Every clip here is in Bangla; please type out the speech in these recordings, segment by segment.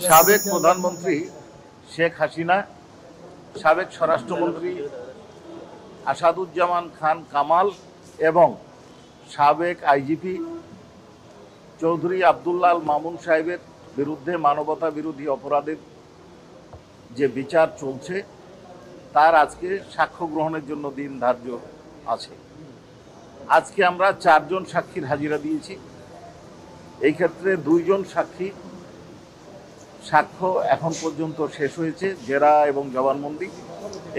সাবেক প্রধানমন্ত্রী শেখ হাসিনা, সাবেক স্বরাষ্ট্রমন্ত্রী আসাদুজ্জামান খান কামাল এবং সাবেক আইজিপি চৌধুরী আব্দুল্লাহ আল মামুন সাহেবের বিরুদ্ধে মানবতা বিরোধী অপরাধের যে বিচার চলছে তার আজকে সাক্ষ্য গ্রহণের জন্য দিন ধার্য আছে। আজকে আমরা 4 জন সাক্ষীর হাজিরা দিয়েছি। এই ক্ষেত্রে 2 জন সাক্ষী সাক্ষ্য এখন পর্যন্ত শেষ হয়েছে, জেরা এবং জবানবন্দি।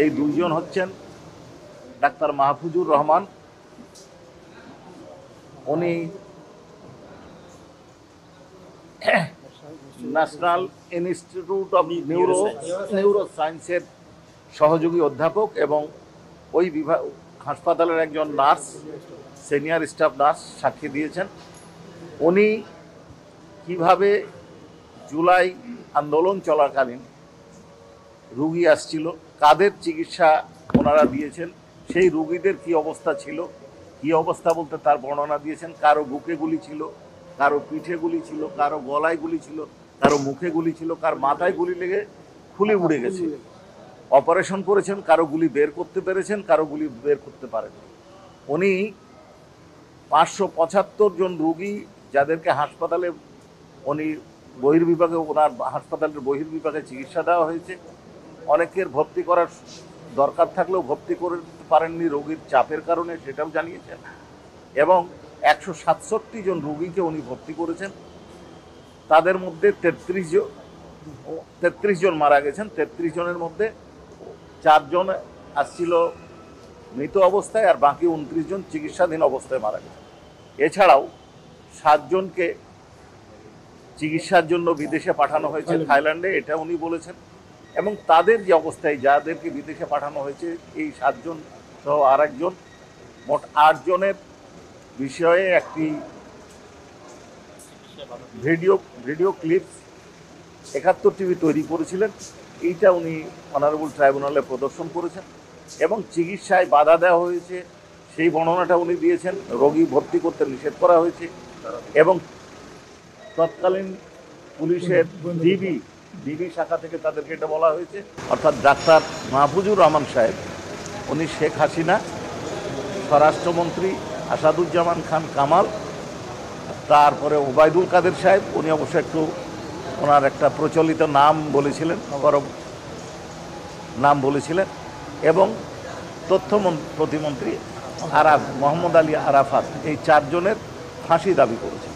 এই 2 জন হচ্ছেন ডাক্তার মাহফুজুর রহমান, উনি ন্যাশনাল ইনস্টিটিউট অব নিউরো সায়েন্সের সহযোগী অধ্যাপক এবং ওই বিভাগ হাসপাতালের একজন নার্স, সিনিয়র স্টাফ নার্স সাক্ষী দিয়েছেন। উনি কিভাবে জুলাই আন্দোলন চলাকালীন রুগী আসছিল, কাদের চিকিৎসা ওনারা দিয়েছেন, সেই রুগীদের কি অবস্থা ছিল, কি অবস্থা বলতে তার বর্ণনা দিয়েছেন। কারো বুকে গুলি ছিল, কারো পিঠে গুলি ছিল, কারো গলায় গুলি ছিল, কারো মুখে গুলি ছিল, কার মাথায় গুলি লেগে খুলি উড়ে গেছে। অপারেশন করেছেন, কারো গুলি বের করতে পেরেছেন, কারো গুলি বের করতে পারেন। উনি 575 জন রুগী যাদেরকে হাসপাতালে উনি বহির্বিভাগে, ওনার হাসপাতালের বহির্বিভাগে চিকিৎসা দেওয়া হয়েছে। অনেকের ভর্তি করার দরকার থাকলেও ভর্তি করতে পারেননি রোগীর চাপের কারণে, সেটাও জানিয়েছেন। এবং 167 জন রুগীকে উনি ভর্তি করেছেন। তাদের মধ্যে 33 জন মারা গেছেন। 33 জনের মধ্যে 4 জন আসছিল মৃত অবস্থায়, আর বাকি 29 জন চিকিৎসাধীন অবস্থায় মারা গেছে। এছাড়াও 7 জনকে চিকিৎসার জন্য বিদেশে পাঠানো হয়েছে থাইল্যান্ডে, এটা উনি বলেছেন। এবং তাদের যে অবস্থায় যাদেরকে বিদেশে পাঠানো হয়েছে, এই 7 জন সহ আরেকজন, মোট 8 জনের বিষয়ে একটি ভিডিও ক্লিপস 71 টিভি তৈরি করেছিলেন। এইটা উনি অনারেবল ট্রাইব্যুনালে প্রদর্শন করেছেন এবং চিকিৎসায় বাধা দেওয়া হয়েছে সেই বর্ণনাটা উনি দিয়েছেন। রোগী ভর্তি করতে নিষেধ করা হয়েছে এবং তৎকালীন পুলিশের ডিবি শাখা থেকে তাদেরকে এটা বলা হয়েছে। অর্থাৎ ডাক্তার মাহফুজুর রহমান সাহেব, উনি শেখ হাসিনা, স্বরাষ্ট্রমন্ত্রী আসাদুজ্জামান খান কামাল, তারপরে ওবায়দুল কাদের সাহেব, উনি অবশ্য একটু ওনার একটা প্রচলিত নাম বলেছিলেন, এবং তথ্য প্রতিমন্ত্রী মোহাম্মদ আলী আরাফাত, এই 4 জনের ফাঁসি দাবি করেছে।